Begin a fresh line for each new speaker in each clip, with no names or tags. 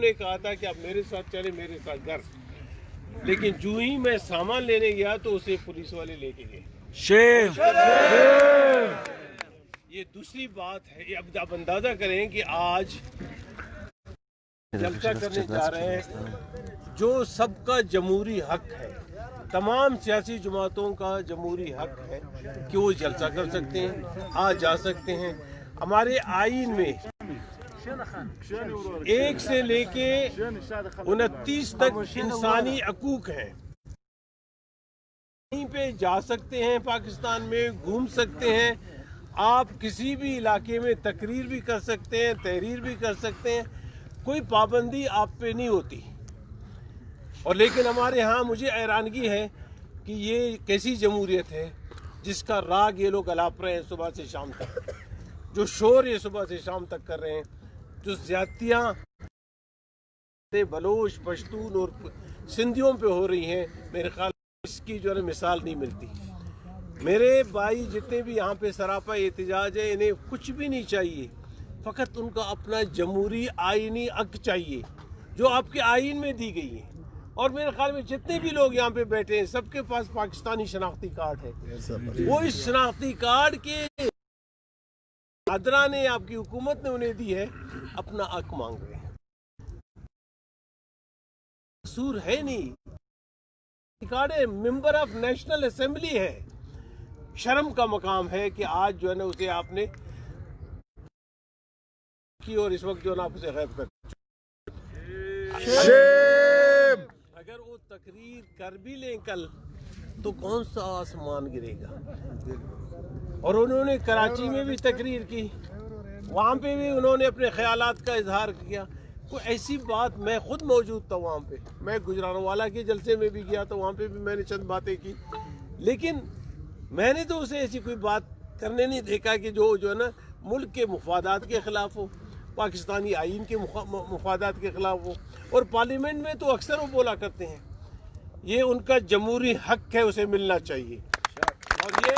ने कहा था कि आप मेरे साथ चले, मेरे साथ घर, लेकिन जो ही मैं सामान लेने गया तो उसे पुलिस वाले लेके गए। ये दूसरी बात है। अब आप अंदाजा करें कि आज जलसा करने जा रहे हैं जो सबका जमहूरी हक है, तमाम सियासी जमातों का जमहूरी हक है कि वो जलसा कर सकते हैं, आ जा सकते हैं। हमारे आईन में 1 से लेके 29 तक इंसानी हकूक हैं। कहीं पे जा सकते हैं, पाकिस्तान में घूम सकते हैं, आप किसी भी इलाके में तकरीर भी कर सकते हैं, तहरीर भी कर सकते हैं, कोई पाबंदी आप पे नहीं होती। और लेकिन हमारे यहाँ मुझे हैरानगी है कि ये कैसी जमहूरियत है जिसका राग ये लोग अलाप रहे हैं सुबह से शाम तक, जो शोर ये सुबह से शाम तक कर रहे हैं, जो ज्यादतियाँ बलोच, पश्तून और सिंधियों पे हो रही हैं, मेरे ख्याल इसकी जो है मिसाल नहीं मिलती। मेरे भाई जितने भी यहाँ पे सरापा एहतजाज है, इन्हें कुछ भी नहीं चाहिए, फ़कत उनका अपना जमहूरी आइनी हक चाहिए जो आपके आइन में दी गई है। और मेरे ख्याल में जितने भी लोग यहाँ पे बैठे हैं सबके पास पाकिस्तानी शनाख्ती कार्ड है। वो इस शनाख्ती कार्ड के आदरा ने, आपकी हुकूमत ने उन्हें दी है, अपना हक मांग रहे हैं। कसूर है नहीं, कार्ड है, मेंबर ऑफ नेशनल असेंबली है। शर्म का मकाम है कि आज जो है ना उसे आपने की और इस वक्त जो है ना आप उसे गैब कर। अगर वो तकरीर कर भी लें कल तो कौन सा आसमान गिरेगा। और उन्होंने कराची में भी तकरीर की, वहाँ पे भी उन्होंने अपने ख्यालात का इजहार किया। कोई ऐसी बात, मैं खुद मौजूद था वहाँ पे, मैं गुजरानवाला के जलसे में भी गया तो वहाँ पे भी मैंने चंद बातें की, लेकिन मैंने तो उसे ऐसी कोई बात करने नहीं देखा कि जो है ना मुल्क के मुफादात के खिलाफ हो, पाकिस्तानी आइन के मुफादात के खिलाफ हो। और पार्लियामेंट में तो अक्सर वो बोला करते हैं, ये उनका जमहूरी हक है, उसे मिलना चाहिए। और ये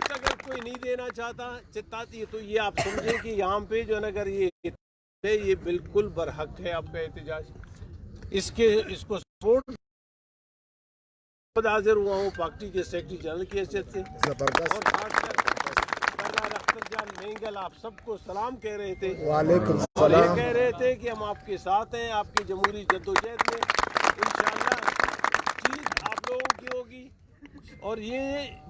अगर कोई नहीं देना चाहता चिताती तो ये आप समझें कि यहाँ पे जो है ना अगर ये बिल्कुल बरहक है आपका एहतजाज, इसको सपोर्ट हाजिर हुआ हूँ पार्टी के सेक्रेटरी जनरल की हैसियत से। और मेंगल आप सबको सलाम कह रहे थे और ये कह रहे थे कि हम आपके साथ हैं, आपकी जमहूरी जद्दोजहद में इंशाअल्लाह चीज़ आप लोगों की होगी। और ये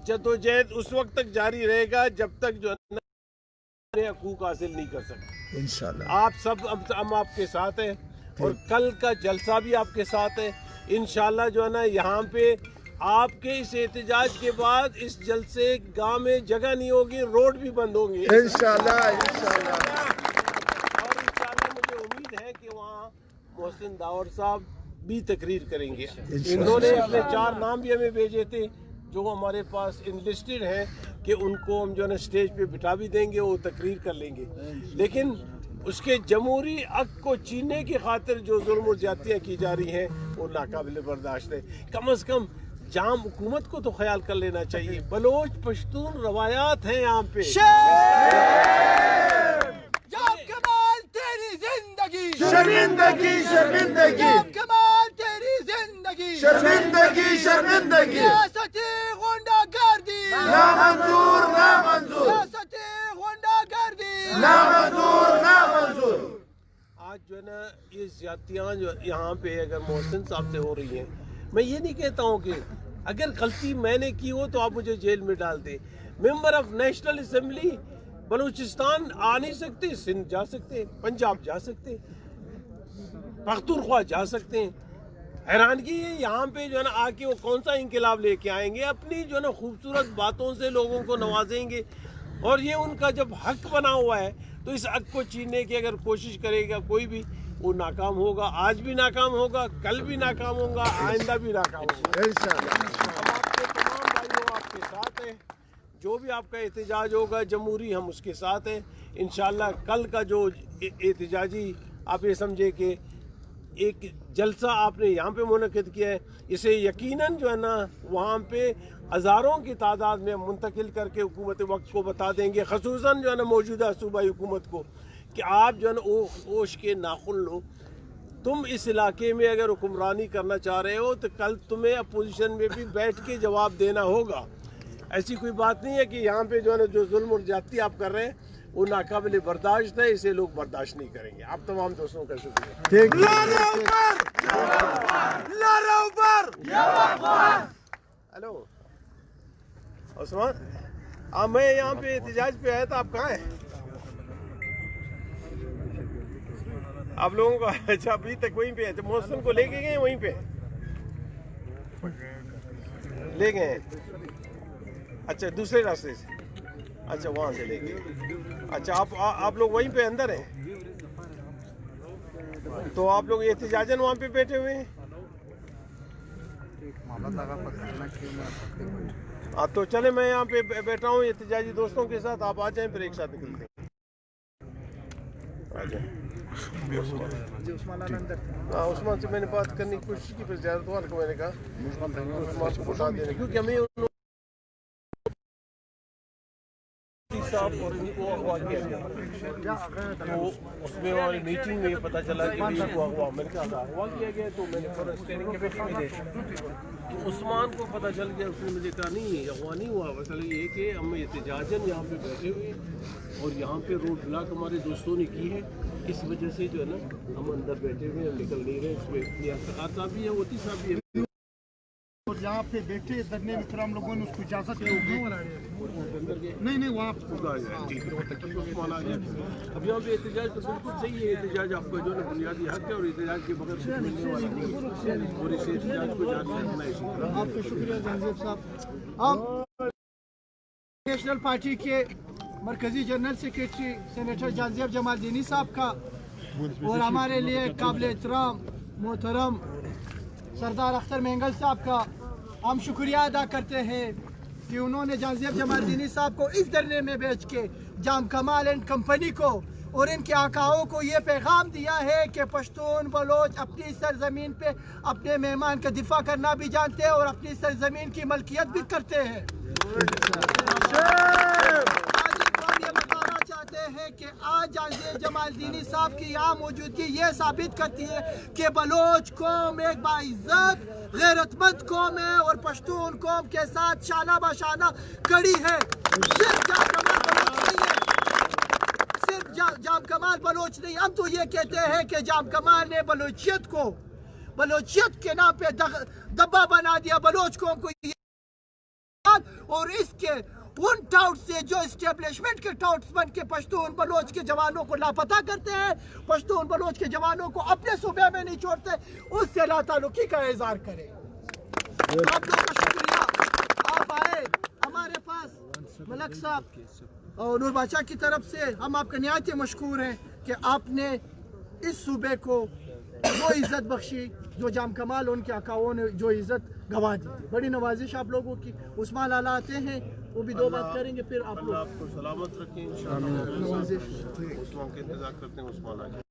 जद्दोजहद उस वक्त तक जारी रहेगा जब तक जो है हकूक हासिल नहीं कर सकते। इंशाअल्लाह आप सब हम आपके साथ हैं और कल का जलसा भी आपके साथ है। इंशाअल्लाह जो है ना यहाँ पे आपके इस एहतजाज के बाद इस जलसे गांव में जगह नहीं होगी, रोड भी बंद होंगे इंशाअल्लाह। और इंशाअल्लाह मुझे उम्मीद है कि वहाँ मोहसिन दावर साहब भी तकरीर करेंगे। इन्होंने अपने 4 नाम भी हमें भेजे थे जो हमारे पास इनलिस्टेड हैं कि उनको हम जो है ना स्टेज पे बिठा भी देंगे, वो तकरीर कर लेंगे। लेकिन उसके जमहूरी हक को छीनने की खातिर जो जुल्म और ज्यादतियाँ की जा रही हैं वो नाकाबिल बर्दाश्त है। कम से कम जाम हुकूमत को तो ख्याल कर लेना चाहिए। बलोच पश्तून रवायात हैं यहाँ पे।
कमाल तेरी जिंदगी,
शर्मिंदगी शर्मिंदगी,
कमाल तेरी जिंदगी,
शर्मिंदगी शर्मिंदगी,
सियासती गुंडागर्दी
नामंजूर नामंजूर,
सियासती गुंडागर्दी
नामंजूर नामंजूर।
आज जो है ना ये ज्यादतियाँ जो यहाँ पे अगर मोहसिन साहब से हो रही हैं, मैं ये नहीं कहता हूँ कि अगर गलती मैंने की हो तो आप मुझे जेल में डाल दें। Member of national assembly Balochistan आ नहीं सकते, सिंध जा सकते, पंजाब जा सकते, पख्तूनख्वा जा सकते हैं। हैरानगी है यहाँ पे जो है ना आके वो कौन सा इंकलाब लेके आएंगे, अपनी जो है ना खूबसूरत बातों से लोगों को नवाजेंगे। और ये उनका जब हक बना हुआ है तो इस हक को छीनने की अगर कोशिश करेगा कोई भी, वो नाकाम होगा। आज भी नाकाम होगा, कल भी नाकाम होगा, आइंदा भी नाकाम होगा इंशाअल्लाह। हम आपके तमाम भाइयों आपके साथ हैं, जो भी आपका एहतजाज होगा जमहूरी, हम उसके साथ हैं इंशाअल्लाह। कल का जो एहतजाजी आप ये समझे कि एक जलसा आपने यहाँ पे मुनक़िद किया है, इसे यकीनन जो है ना वहाँ पे हज़ारों की तादाद में मुंतकिल करके हुकूमत वक्त को बता देंगे, ख़ुसूसन जो है ना मौजूदा सूबाई हुकूमत को, کہ آپ جو ہے نا اوش کے ناخن لو. تم اس علاقے میں اگر حکمرانی کرنا چاہ رہے ہو تو کل تمہیں اپوزیشن میں بھی بیٹھ کے جواب دینا ہوگا. ایسی کوئی بات نہیں ہے کہ یہاں پہ جو ہے نا جو ظلم اور زیادتی آپ کر رہے ہیں وہ ناقابل برداشت ہے, اسے لوگ برداشت نہیں کریں گے. آپ تمام دوستوں کا شکریہ. ہیلو عثمان, میں یہاں پہ احتجاج پہ آیا تھا, آپ کہاں ہیں؟ آپ لوگوں کا اچھا ابھی تک وہیں پہ ہے, تو محسن کو لے کے گئے وہیں پہ لے گئے ہیں؟ اچھا دوسرے راستے سے, اچھا وہاں سے لے گئے. اچھا آپ لوگ وہیں پہ اندر ہیں, تو آپ لوگ احتجاجاً وہاں پہ بیٹھے ہوئے ہیں؟ ہاں تو چلے میں یہاں پہ بیٹھا ہوں احتجاجی دوستوں کے ساتھ, آپ آ جائیں پھر ایک ساتھ نکلتے ہیں. آ جائیں. ہاں عثمان سے میں نے بات کرنے کی کوشش کی, پھر زیادہ دوار کو میں نے کہا عثمان کو اٹھا دینے, کیونکہ ہمیں صاحب اور ان کو اغوا کیا گیا, تو اس میں ہماری میٹنگ میں یہ پتا چلا کہ ان کو اغوا, میں نے کہا اغوا کیا گیا, تو میں نے فوراً اسٹینڈنگ کمیٹی میں دیکھا تو عثمان کو پتا چل گیا, اس نے مجھے کہا نہیں اغوا نہیں ہوا, مسئلہ یہ کہ ہم احتجاجاً یہاں پہ بیٹھے ہوئے اور یہاں پہ روڈ بلاک ہمارے دوستوں نے کی ہے, اس وجہ سے جو ہے نا ہم اندر بیٹھے ہوئے, ہم نکل نہیں رہے. اس میں افتخار صاحب بھی ہے, اوتی صاحب بھی ہے,
اور یہاں پہ بیٹھے دھرنے میں, پھر ہم لوگوں نے اس کو اجازت دی ہوگی. نہیں وہاں
عثمان آ گیا. اب یہاں پہ احتجاج تو بالکل صحیح ہے, احتجاج آپ کا جو ہے نا بنیادی حق ہے, اور احتجاج کے بغیر کچھ ملنے والا نہیں ہے, اور اس احتجاج کو جاری رکھنا اسی طرح.
آپ کا شکریہ جہانگیر صاحب. آپ نیشنل پارٹی کے مرکزی جنرل سیکریٹری سینیٹر جہانزیب جمال دینی صاحب کا, اور ہمارے لیے قابل احترام محترم سردار اختر مینگل صاحب کا ہم شکریہ ادا کرتے ہیں کہ انہوں نے جہانزیب جمال دینی صاحب کو اس دھرنے میں بیچ کے جام کمال اینڈ کمپنی کو اور ان کے آقاؤں کو یہ پیغام دیا ہے کہ پشتون بلوچ اپنی سرزمین پہ اپنے مہمان کا دفاع کرنا بھی جانتے ہیں اور اپنی سرزمین کی ملکیت بھی کرتے ہیں. کہ آج جہانزیب جمال دینی صاحب کی یہاں موجودگی یہ ثابت کرتی ہے کہ بلوچ قوم ایک باعزت غیرت مند قوم ہے اور پشتون قوم کے ساتھ شانہ بشانہ کڑی ہے. صرف جام کمال بلوچ نہیں, ہم تو یہ کہتے ہیں کہ جام کمال نے بلوچیت کے نام پہ دبا بنا دیا بلوچ قوم کو, اور اس کے ان ٹاؤٹ سے جو اسٹیبلشمنٹ کے ٹاؤٹس بن کے پشتون بلوچ کے جوانوں کو لاپتہ کرتے ہیں, پشتون بلوچ کے جوانوں کو اپنے صوبے میں نہیں چھوڑتے, اس سے لا تعلقی کا اظہار کریں. آپ لوگوں کا شکریہ, آپ آئے ہمارے پاس. ملک صاحب اور نور بادشاہ کی طرف سے ہم آپ کا نہایت مشکور ہیں کہ آپ نے اس صوبے کو وہ عزت بخشی جو جام کمال ان کے آقاؤں نے جو عزت گوا دی. بڑی نوازش آپ لوگوں کی. عثمان لالا آتے ہیں, وہ بھی دو بات کریں گے, پھر آپ لوگ
آپ کو سلامت رکھیں انشاءاللہ. عثمان کا انتظار کرتے ہیں, عثمان آ جائیں.